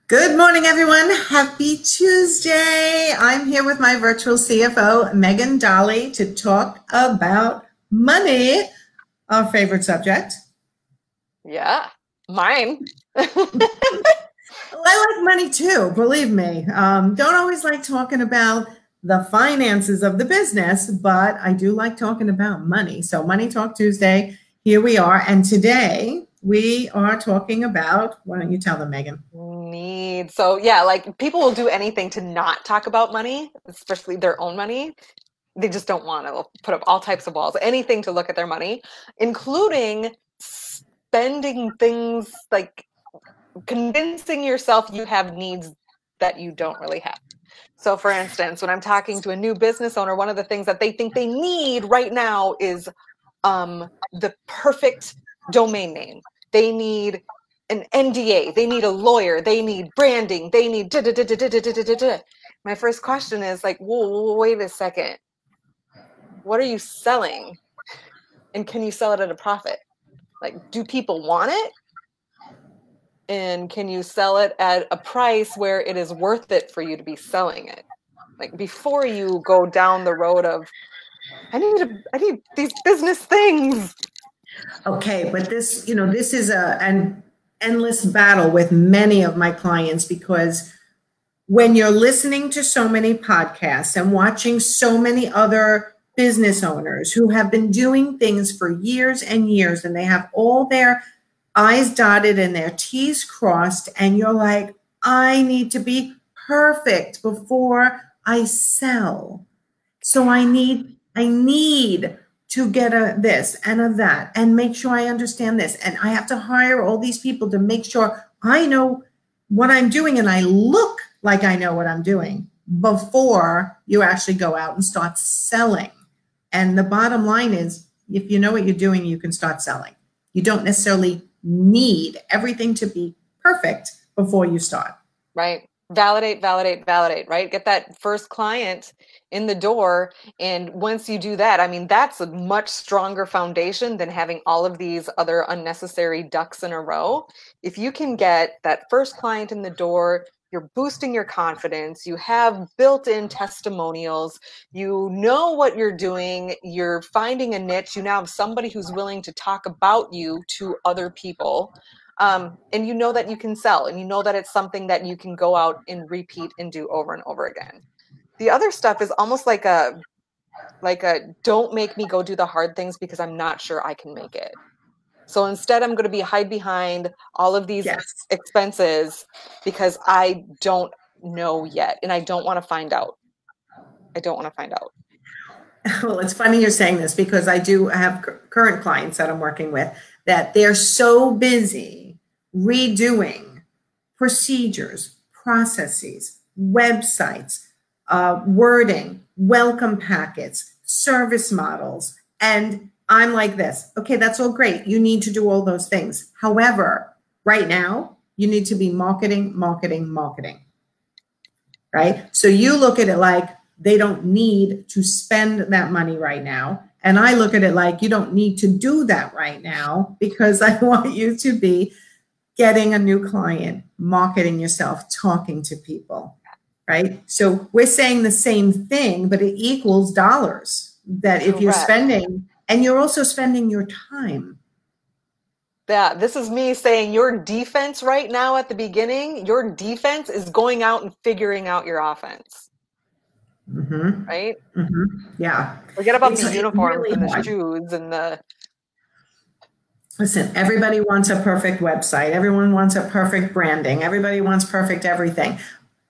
Good morning, everyone. Happy Tuesday. I'm here with my virtual CFO, Megan Dolly, to talk about money, our favorite subject. Yeah, mine. I like money too, believe me. Don't always like talking about the finances of the business, but I do like talking about money. So Money Talk Tuesday, here we are. And today we are talking about, why don't you tell them, Megan? So yeah, like people will do anything to not talk about money, especially their own money. They just don't want to put up all types of walls, anything to look at their money, including spending things, like convincing yourself you have needs that you don't really have. So for instance, when I'm talking to a new business owner, one of the things that they think they need right now is the perfect domain name. They need an NDA, they need a lawyer, they need branding, they need da, da, da, da, da, da, da, da, da. My first question is like, whoa, wait a second. What are you selling? And can you sell it at a profit? Like, do people want it? And can you sell it at a price where it is worth it for you to be selling it? Like, before you go down the road of, I need these business things. Okay, but this is an endless battle with many of my clients, because when you're listening to so many podcasts and watching so many other business owners who have been doing things for years and years, and they have all their I's dotted and their T's crossed, and you're like, I need to be perfect before I sell. So I need to get a this and a that and make sure I understand this. And I have to hire all these people to make sure I know what I'm doing and I look like I know what I'm doing before you actually go out and start selling. And the bottom line is, if you know what you're doing, you can start selling. You don't necessarily need everything to be perfect before you start. Right. Validate, right? Get that first client in the door. And once you do that, I mean, that's a much stronger foundation than having all of these other unnecessary ducks in a row. If you can get that first client in the door, you're boosting your confidence, you have built-in testimonials, you know what you're doing, you're finding a niche, you now have somebody who's willing to talk about you to other people. And you know that you can sell, and you know that it's something that you can go out and repeat and do over and over again. The other stuff is almost like a don't make me go do the hard things because I'm not sure I can make it. So instead, I'm going to hide behind all of these expenses because I don't know yet, and I don't want to find out. Well, it's funny you're saying this, because I do have current clients that I'm working with that they're so busy redoing procedures, processes, websites, wording, welcome packets, service models. And I'm like this, okay, that's all great. You need to do all those things. However, right now, you need to be marketing, right? So you look at it like they don't need to spend that money right now. And I look at it like you don't need to do that right now, because I want you to be getting a new client, marketing yourself, talking to people, right? So we're saying the same thing, but it equals dollars. That if you're spending, and you're also spending your time. Yeah, this is me saying your defense right now at the beginning, your defense is going out and figuring out your offense. Mm-hmm. Right? Mm-hmm. Yeah. Forget about the uniforms really and the shoes and the... Listen, everybody wants a perfect website. Everyone wants a perfect branding. Everybody wants perfect everything.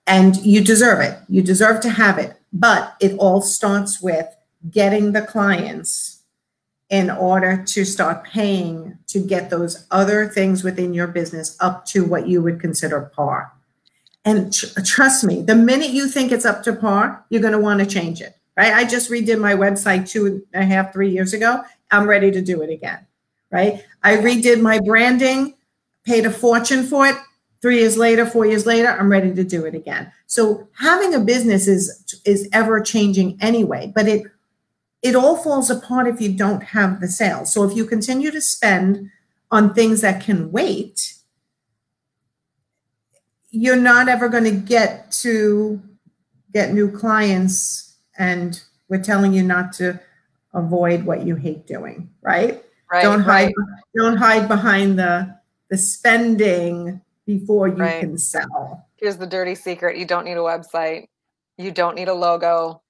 And you deserve it. You deserve to have it. But it all starts with getting the clients in order to start paying to get those other things within your business up to what you would consider par. And trust me, the minute you think it's up to par, you're going to want to change it, right? I just redid my website 2.5, 3 years ago. I'm ready to do it again, right? I redid my branding, paid a fortune for it. 3 years later, 4 years later, I'm ready to do it again. So having a business is ever changing anyway, but it all falls apart if you don't have the sales. So if you continue to spend on things that can wait, you're not ever going to get new clients, and we're telling you not to avoid what you hate doing, right? Right. Don't hide behind the spending before you can sell. Here's the dirty secret. You don't need a website. You don't need a logo.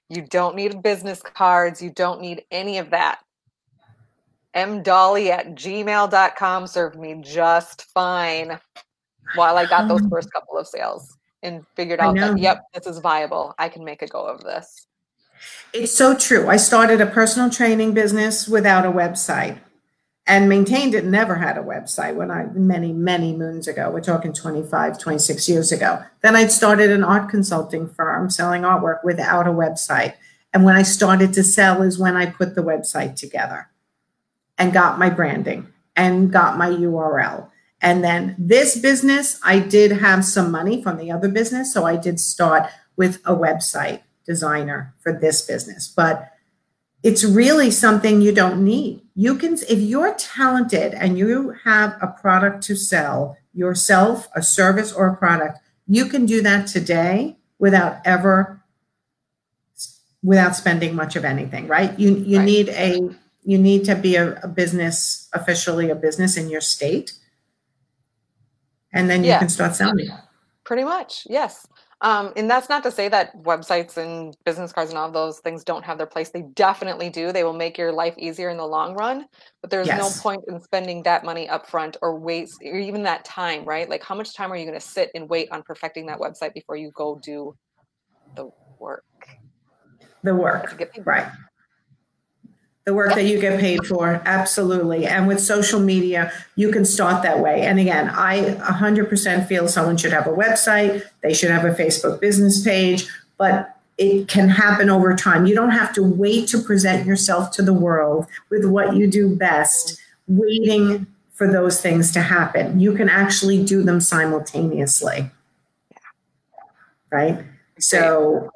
You don't need business cards. You don't need any of that. mdolly@gmail.com served me just fine while I got those first couple of sales and figured out that, yep, this is viable. I can make a go of this. It's so true. I started a personal training business without a website and maintained it, never had a website many moons ago. We're talking 25, 26 years ago. Then I started an art consulting firm selling artwork without a website. And when I started to sell is when I put the website together and got my branding and got my URL. And then this business, I did have some money from the other business. So I did start with a website designer for this business, but it's really something you don't need. You can, if you're talented and you have a product to sell yourself, a service or a product, you can do that today without spending much of anything, right? You need to be a business, officially a business in your state. And then you can start selling. Pretty much, yes. And that's not to say that websites and business cards and all those things don't have their place. They definitely do. They will make your life easier in the long run. But there's no point in spending that money up front or even that time, right? Like, how much time are you going to sit and wait on perfecting that website before you go do the work? The work, right. The work that you get paid for, absolutely. And with social media, you can start that way. And again, I 100% feel someone should have a website. They should have a Facebook business page, but it can happen over time. You don't have to wait to present yourself to the world with what you do best, waiting for those things to happen. You can actually do them simultaneously, right? So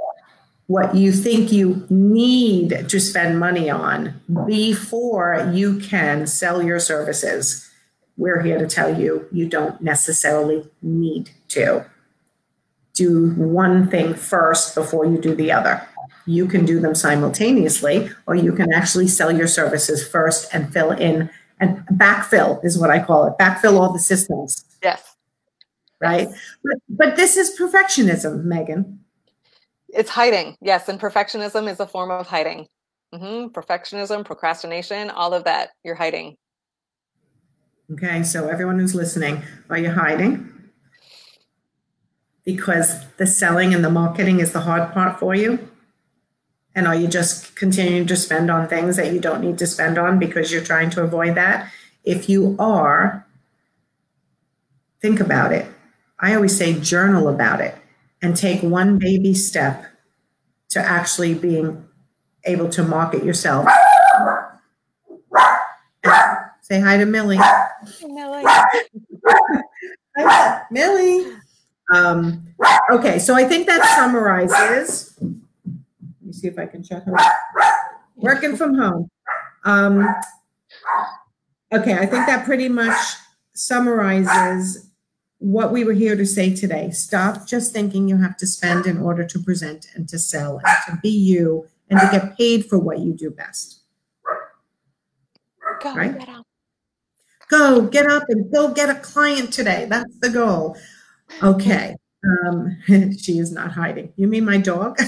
what you think you need to spend money on before you can sell your services, we're here to tell you, you don't necessarily need to do one thing first before you do the other. You can do them simultaneously, or you can actually sell your services first and fill in, and backfill is what I call it. Backfill all the systems. Yes. Right? But this is perfectionism, Megan. It's hiding. Yes. And perfectionism is a form of hiding. Perfectionism, procrastination, all of that, you're hiding. Okay. So everyone who's listening, are you hiding? Because the selling and the marketing is the hard part for you? And are you just continuing to spend on things that you don't need to spend on because you're trying to avoid that? If you are, think about it. I always say journal about it. And take one baby step to actually being able to market yourself. Say hi to Millie. Millie. Hi, Millie. Okay, so I think that summarizes. Let me see if I can check her. Working from home. Okay, I think that pretty much summarizes what we were here to say today. Stop just thinking you have to spend in order to present and to sell and to be you and to get paid for what you do best. Go, right? Get up. Go get up and go get a client today. That's the goal. Okay. She is not hiding. You mean my dog?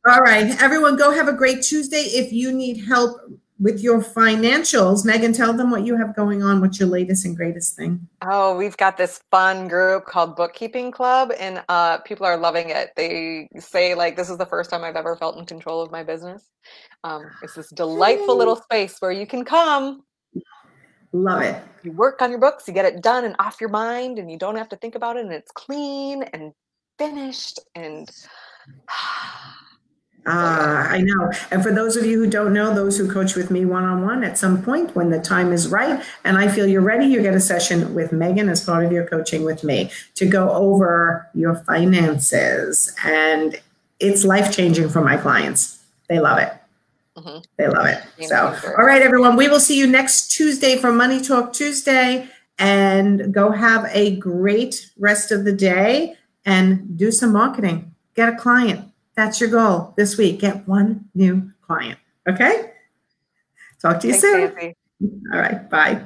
All right. Everyone, go have a great Tuesday. If you need help with your financials, Megan, tell them what you have going on. What's your latest and greatest thing? Oh, we've got this fun group called Bookkeeping Club, and people are loving it. They say, like, this is the first time I've ever felt in control of my business. It's this delightful little space where you can come. Love it. You work on your books, you get it done and off your mind, and you don't have to think about it, and it's clean and finished and... I know. And for those of you who don't know, those who coach with me one-on-one, at some point when the time is right and I feel you're ready, you get a session with Megan as part of your coaching with me to go over your finances. And it's life-changing for my clients. They love it. They love it. So, all right, everyone, we will see you next Tuesday for Money Talk Tuesday. and go have a great rest of the day and do some marketing. Get a client. That's your goal this week. Get one new client. Okay? Talk to you Thanks, soon. Nancy. All right. Bye.